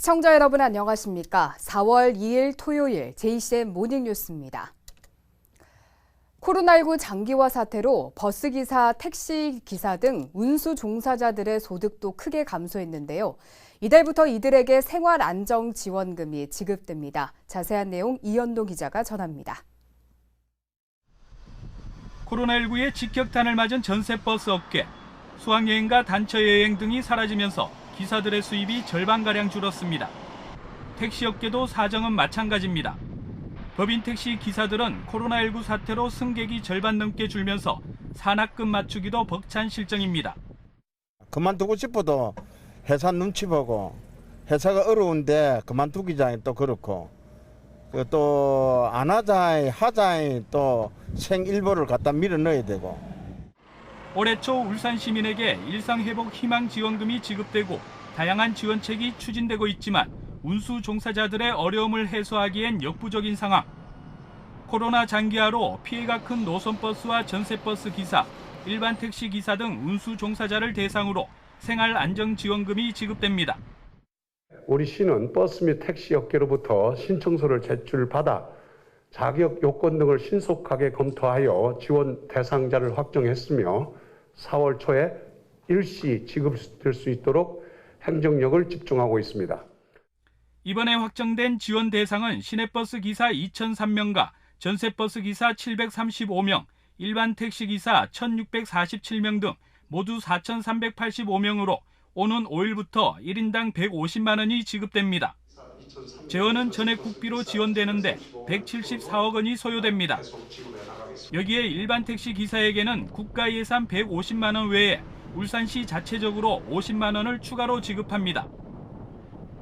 시청자 여러분 안녕하십니까? 4월 2일 토요일 JCN 모닝뉴스입니다. 코로나19 장기화 사태로 버스기사, 택시기사 등 운수 종사자들의 소득도 크게 감소했는데요. 이달부터 이들에게 생활안정지원금이 지급됩니다. 자세한 내용 이현동 기자가 전합니다. 코로나19의 직격탄을 맞은 전세버스 업계, 수학여행과 단체여행 등이 사라지면서 기사들의 수입이 절반가량 줄었습니다. 택시업계도 사정은 마찬가지입니다. 법인 택시 기사들은 코로나19 사태로 승객이 절반 넘게 줄면서 산학금 맞추기도 벅찬 실정입니다. 그만두고 싶어도 회사 눈치 보고 회사가 어려운데 그만두기장이 또 그렇고 또 안 하자니 또 생일보를 갖다 밀어 넣어야 되고. 올해 초 울산 시민에게 일상회복 희망지원금이 지급되고 다양한 지원책이 추진되고 있지만 운수 종사자들의 어려움을 해소하기엔 역부족인 상황. 코로나 장기화로 피해가 큰 노선버스와 전세버스 기사, 일반 택시 기사 등 운수 종사자를 대상으로 생활안정지원금이 지급됩니다. 우리 시는 버스 및 택시 업계로부터 신청서를 제출받아 자격 요건 등을 신속하게 검토하여 지원 대상자를 확정했으며 4월 초에 일시 지급될 수 있도록 행정력을 집중하고 있습니다. 이번에 확정된 지원 대상은 시내버스 기사 2,003명과 전세버스 기사 735명, 일반 택시기사 1,647명 등 모두 4,385명으로 오는 5일부터 1인당 150만 원이 지급됩니다. 재원은 전액 국비로 지원되는데 174억 원이 소요됩니다. 여기에 일반 택시 기사에게는 국가 예산 150만 원 외에 울산시 자체적으로 50만 원을 추가로 지급합니다.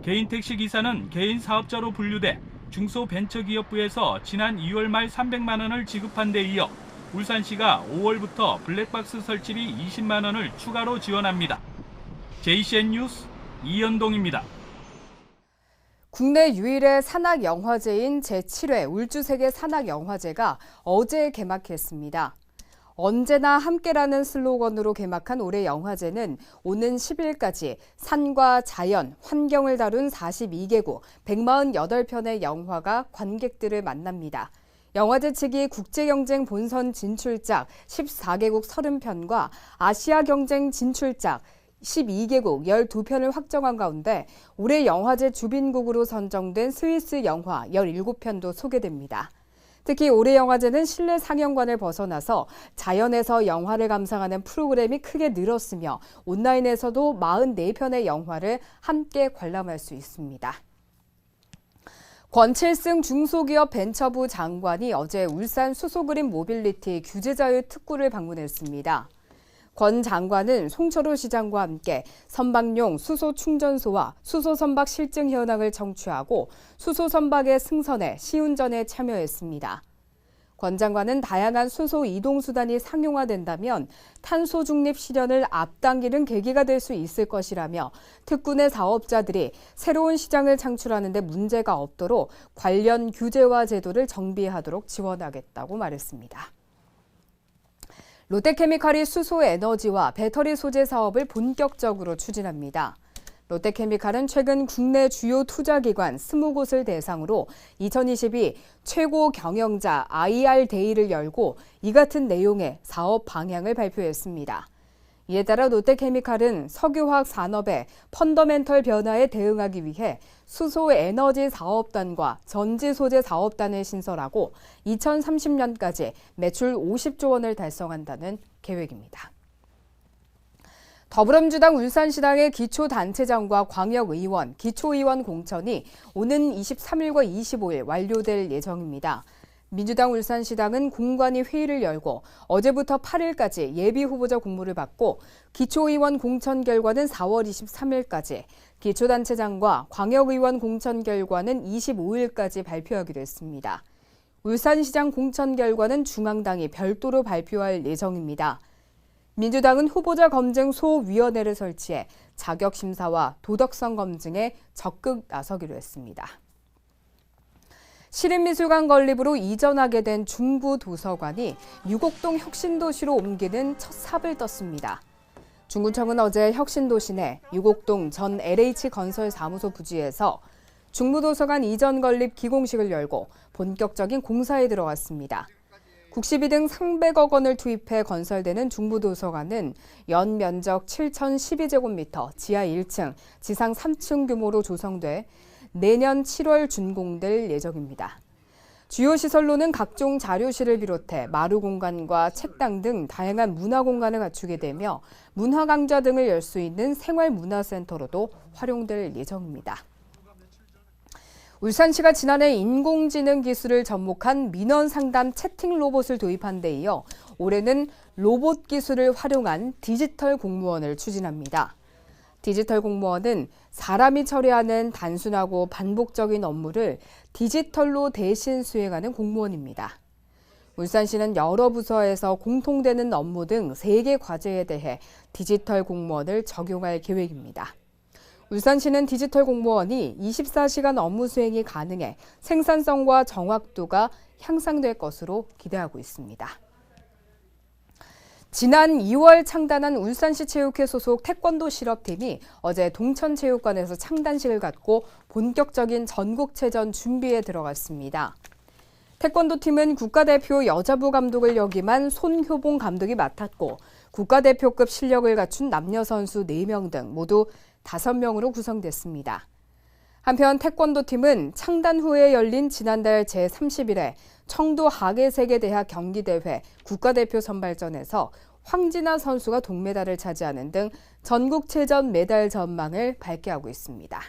개인 택시 기사는 개인 사업자로 분류돼 중소벤처기업부에서 지난 2월 말 300만 원을 지급한 데 이어 울산시가 5월부터 블랙박스 설치비 20만 원을 추가로 지원합니다. JCN 뉴스 이현동입니다. 국내 유일의 산악영화제인 제7회 울주세계 산악영화제가 어제 개막했습니다. 언제나 함께라는 슬로건으로 개막한 올해 영화제는 오는 10일까지 산과 자연, 환경을 다룬 42개국 148편의 영화가 관객들을 만납니다. 영화제 측이 국제경쟁 본선 진출작 14개국 30편과 아시아 경쟁 진출작 12개국 12편을 확정한 가운데 올해 영화제 주빈국으로 선정된 스위스 영화 17편도 소개됩니다. 특히 올해 영화제는 실내 상영관을 벗어나서 자연에서 영화를 감상하는 프로그램이 크게 늘었으며 온라인에서도 44편의 영화를 함께 관람할 수 있습니다. 권칠승 중소기업 벤처부 장관이 어제 울산 수소그린 모빌리티 규제자율 특구를 방문했습니다. 권 장관은 송철호 시장과 함께 선박용 수소 충전소와 수소 선박 실증 현황을 청취하고 수소 선박의 승선에 시운전에 참여했습니다. 권 장관은 다양한 수소 이동 수단이 상용화된다면 탄소 중립 실현을 앞당기는 계기가 될 수 있을 것이라며 특구 내 사업자들이 새로운 시장을 창출하는 데 문제가 없도록 관련 규제와 제도를 정비하도록 지원하겠다고 말했습니다. 롯데케미칼이 수소에너지와 배터리 소재 사업을 본격적으로 추진합니다. 롯데케미칼은 최근 국내 주요 투자기관 20곳을 대상으로 2022 최고 경영자 IR 데이를 열고 이 같은 내용의 사업 방향을 발표했습니다. 이에 따라 롯데케미칼은 석유화학 산업의 펀더멘털 변화에 대응하기 위해 수소에너지 사업단과 전지소재 사업단을 신설하고 2030년까지 매출 50조 원을 달성한다는 계획입니다. 더불어민주당 울산시당의 기초단체장과 광역의원, 기초의원 공천이 오는 23일과 25일 완료될 예정입니다. 민주당 울산시당은 공관위 회의를 열고 어제부터 8일까지 예비후보자 공모를 받고 기초의원 공천 결과는 4월 23일까지, 기초단체장과 광역의원 공천 결과는 25일까지 발표하기로 했습니다. 울산시장 공천 결과는 중앙당이 별도로 발표할 예정입니다. 민주당은 후보자 검증 소위원회를 설치해 자격심사와 도덕성 검증에 적극 나서기로 했습니다. 시립미술관 건립으로 이전하게 된 중부 도서관이 유곡동 혁신도시로 옮기는 첫 삽을 떴습니다. 중구청은 어제 혁신도시 내 유곡동 전 LH건설 사무소 부지에서 중부도서관 이전 건립 기공식을 열고 본격적인 공사에 들어갔습니다. 국시비 등 300억 원을 투입해 건설되는 중부도서관은 연 면적 7,012제곱미터, 지하 1층, 지상 3층 규모로 조성돼 내년 7월 준공될 예정입니다. 주요 시설로는 각종 자료실을 비롯해 마루 공간과 책당 등 다양한 문화 공간을 갖추게 되며 문화강좌 등을 열 수 있는 생활문화센터로도 활용될 예정입니다. 울산시가 지난해 인공지능 기술을 접목한 민원상담 채팅 로봇을 도입한 데 이어 올해는 로봇 기술을 활용한 디지털 공무원을 추진합니다. 디지털 공무원은 사람이 처리하는 단순하고 반복적인 업무를 디지털로 대신 수행하는 공무원입니다. 울산시는 여러 부서에서 공통되는 업무 등 3개 과제에 대해 디지털 공무원을 적용할 계획입니다. 울산시는 디지털 공무원이 24시간 업무 수행이 가능해 생산성과 정확도가 향상될 것으로 기대하고 있습니다. 지난 2월 창단한 울산시 체육회 소속 태권도 실업팀이 어제 동천체육관에서 창단식을 갖고 본격적인 전국체전 준비에 들어갔습니다. 태권도팀은 국가대표 여자부 감독을 역임한 손효봉 감독이 맡았고 국가대표급 실력을 갖춘 남녀 선수 4명 등 모두 5명으로 구성됐습니다. 한편 태권도팀은 창단 후에 열린 지난달 제31회 청도 하계세계대학 경기대회 국가대표 선발전에서 황진아 선수가 동메달을 차지하는 등 전국체전 메달 전망을 밝게 있습니다.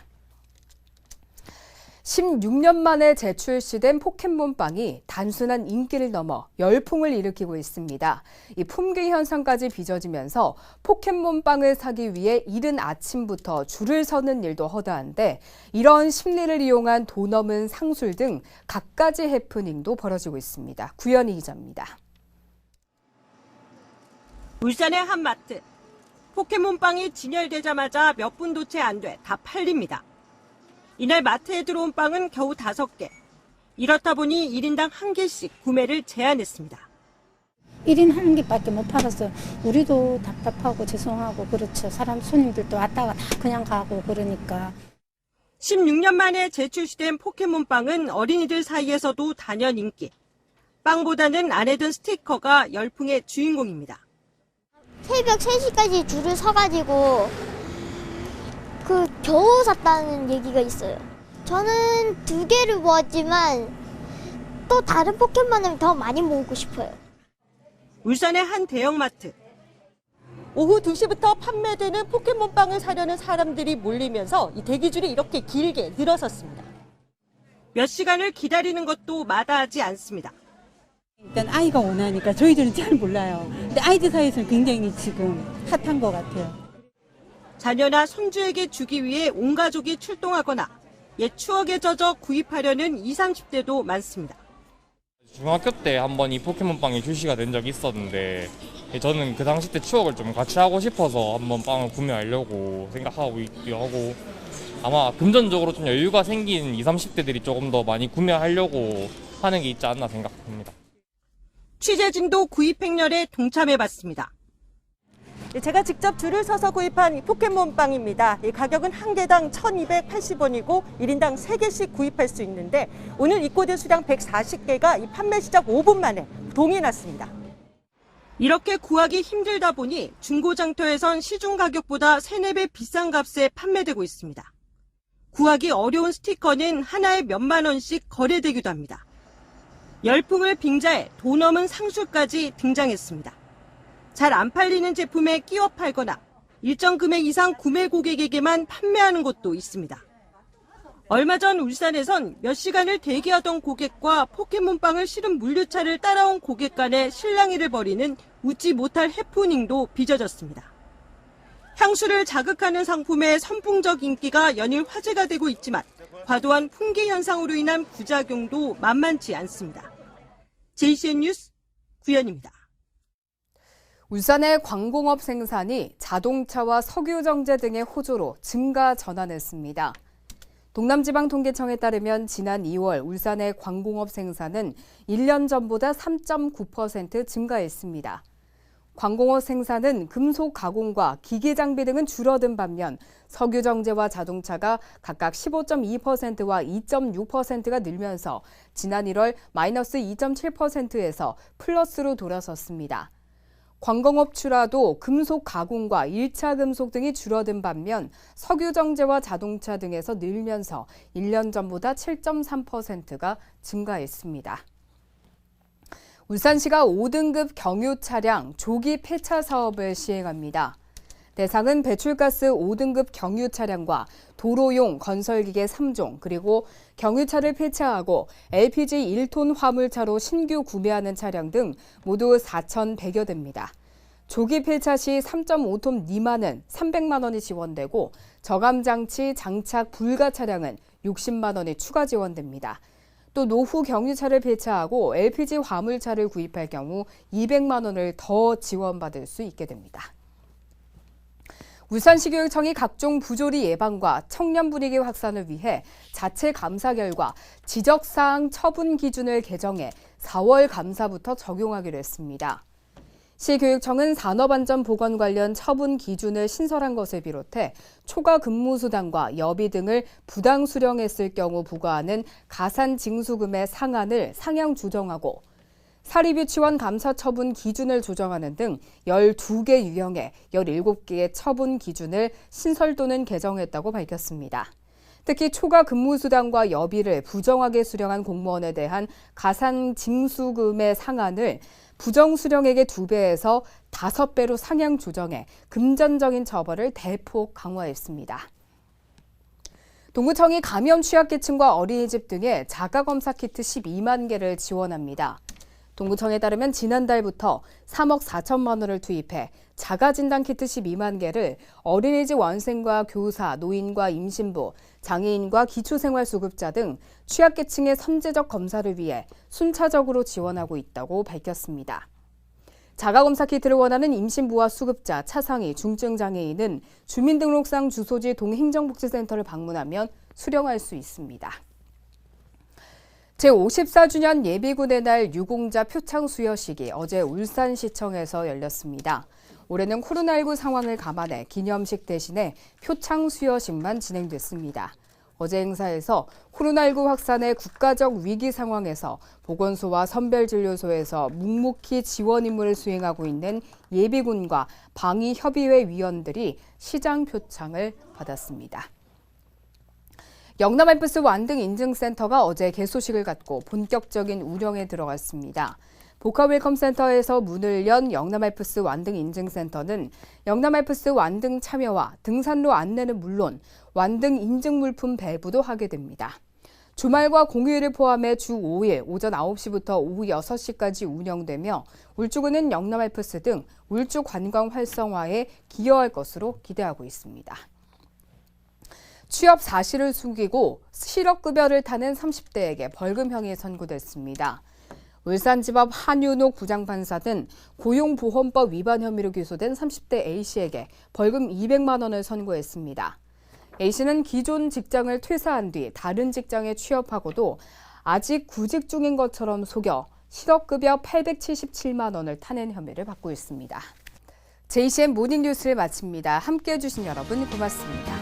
16년 만에 재출시된 포켓몬빵이 단순한 인기를 넘어 열풍을 일으키고 있습니다. 이 품귀 현상까지 빚어지면서 포켓몬빵을 사기 위해 이른 아침부터 줄을 서는 일도 허다한데 이런 심리를 이용한 돈 없는 상술 등 갖가지 해프닝도 벌어지고 있습니다. 구현희 기자입니다. 울산의 한 마트. 포켓몬빵이 진열되자마자 몇 분도 채 안 돼 다 팔립니다. 이날 마트에 들어온 빵은 겨우 5개. 이렇다 보니 1인당 1개씩 구매를 제한했습니다. 1인 1개밖에 못 팔았어요. 우리도 답답하고 죄송하고 그렇죠. 사람 손님들도 왔다가 다 그냥 가고 그러니까. 16년 만에 재출시된 포켓몬빵은 어린이들 사이에서도 단연 인기. 빵보다는 안에 든 스티커가 열풍의 주인공입니다. 새벽 3시까지 줄을 서가지고 겨우 샀다는 얘기가 있어요. 저는 2개를 모았지만 또 다른 포켓몬을 더 많이 모으고 싶어요. 울산의 한 대형마트. 오후 2시부터 판매되는 포켓몬빵을 사려는 사람들이 몰리면서 이 대기줄이 이렇게 길게 늘어섰습니다. 몇 시간을 기다리는 것도 마다하지 않습니다. 일단 아이가 원하니까 저희들은 잘 몰라요. 근데 아이들 사이에서는 굉장히 지금 핫한 것 같아요. 자녀나 손주에게 주기 위해 온 가족이 출동하거나 옛 추억에 젖어 구입하려는 20, 30대도 많습니다. 중학교 때 한번 이 포켓몬빵이 출시가 된 적이 있었는데 저는 그 당시 때 추억을 좀 같이 하고 싶어서 한번 빵을 구매하려고 생각하고 있기도 하고 아마 금전적으로 좀 여유가 생긴 20, 30대들이 조금 더 많이 구매하려고 하는 게 있지 않나 생각합니다. 취재진도 구입 행렬에 동참해봤습니다. 제가 직접 줄을 서서 구입한 이 포켓몬빵입니다. 이 가격은 한 개당 1,280원이고 1인당 3개씩 구입할 수 있는데 오늘 입고된 수량 140개가 이 판매 시작 5분 만에 동이 났습니다. 이렇게 구하기 힘들다 보니 중고장터에선 시중 가격보다 3, 4배 비싼 값에 판매되고 있습니다. 구하기 어려운 스티커는 하나에 몇만 원씩 거래되기도 합니다. 열풍을 빙자해 돈 없는 상술까지 등장했습니다. 잘 안 팔리는 제품에 끼워 팔거나 일정 금액 이상 구매 고객에게만 판매하는 곳도 있습니다. 얼마 전 울산에선 몇 시간을 대기하던 고객과 포켓몬빵을 실은 물류차를 따라온 고객 간의 실랑이를 벌이는 웃지 못할 해프닝도 빚어졌습니다. 향수를 자극하는 상품의 선풍적 인기가 연일 화제가 되고 있지만 과도한 품귀 현상으로 인한 부작용도 만만치 않습니다. JCN 뉴스 구현입니다. 울산의 광공업 생산이 자동차와 석유정제 등의 호조로 증가 전환했습니다. 동남지방통계청에 따르면 지난 2월 울산의 광공업 생산은 1년 전보다 3.9% 증가했습니다. 광공업 생산은 금속 가공과 기계 장비 등은 줄어든 반면 석유 정제와 자동차가 각각 15.2%와 2.6%가 늘면서 지난 1월 마이너스 2.7%에서 플러스로 돌아섰습니다. 광공업 출하도 금속 가공과 1차 금속 등이 줄어든 반면 석유 정제와 자동차 등에서 늘면서 1년 전보다 7.3%가 증가했습니다. 울산시가 5등급 경유 차량 조기 폐차 사업을 시행합니다. 대상은 배출가스 5등급 경유 차량과 도로용 건설기계 3종, 그리고 경유차를 폐차하고 LPG 1톤 화물차로 신규 구매하는 차량 등 모두 4,100여 대입니다. 조기 폐차 시 3.5톤 미만은 300만 원이 지원되고 저감장치 장착 불가 차량은 60만 원이 추가 지원됩니다. 또 노후 경유차를 폐차하고 LPG 화물차를 구입할 경우 200만 원을 더 지원받을 수 있게 됩니다. 울산시 교육청이 각종 부조리 예방과 청년 분위기 확산을 위해 자체 감사 결과 지적사항 처분 기준을 개정해 4월 감사부터 적용하기로 했습니다. 시교육청은 산업안전보건 관련 처분 기준을 신설한 것을 비롯해 초과 근무수당과 여비 등을 부당 수령했을 경우 부과하는 가산징수금의 상한을 상향 조정하고 사립유치원 감사 처분 기준을 조정하는 등 12개 유형의 17개의 처분 기준을 신설 또는 개정했다고 밝혔습니다. 특히 초과 근무수당과 여비를 부정하게 수령한 공무원에 대한 가산징수금의 상한을 부정수령액의 2배에서 5배로 상향 조정해 금전적인 처벌을 대폭 강화했습니다. 동구청이 감염 취약계층과 어린이집 등에 자가검사 키트 12만 개를 지원합니다. 동구청에 따르면 지난달부터 3억 4천만 원을 투입해 자가진단키트 12만 개를 어린이집 원생과 교사, 노인과 임신부, 장애인과 기초생활수급자 등 취약계층의 선제적 검사를 위해 순차적으로 지원하고 있다고 밝혔습니다. 자가검사 키트를 원하는 임신부와 수급자, 차상위, 중증장애인은 주민등록상 주소지 동행정복지센터를 방문하면 수령할 수 있습니다. 제54주년 예비군의 날 유공자 표창 수여식이 어제 울산시청에서 열렸습니다. 올해는 코로나19 상황을 감안해 기념식 대신에 표창 수여식만 진행됐습니다. 어제 행사에서 코로나19 확산의 국가적 위기 상황에서 보건소와 선별진료소에서 묵묵히 지원 임무를 수행하고 있는 예비군과 방위협의회 위원들이 시장 표창을 받았습니다. 영남알프스 완등 인증센터가 어제 개소식을 갖고 본격적인 운영에 들어갔습니다. 복합웰컴센터에서 문을 연 영남알프스 완등 인증센터는 영남알프스 완등 참여와 등산로 안내는 물론 완등 인증 물품 배부도 하게 됩니다. 주말과 공휴일을 포함해 주 5일 오전 9시부터 오후 6시까지 운영되며 울주군은 영남알프스 등 울주 관광 활성화에 기여할 것으로 기대하고 있습니다. 취업 사실을 숨기고 실업급여를 타는 30대에게 벌금형이 선고됐습니다. 울산지법 한윤옥 부장판사는 고용보험법 위반 혐의로 기소된 30대 A씨에게 벌금 200만 원을 선고했습니다. A씨는 기존 직장을 퇴사한 뒤 다른 직장에 취업하고도 아직 구직 중인 것처럼 속여 실업급여 877만 원을 타낸 혐의를 받고 있습니다. JCN 모닝뉴스를 마칩니다. 함께해 주신 여러분 고맙습니다.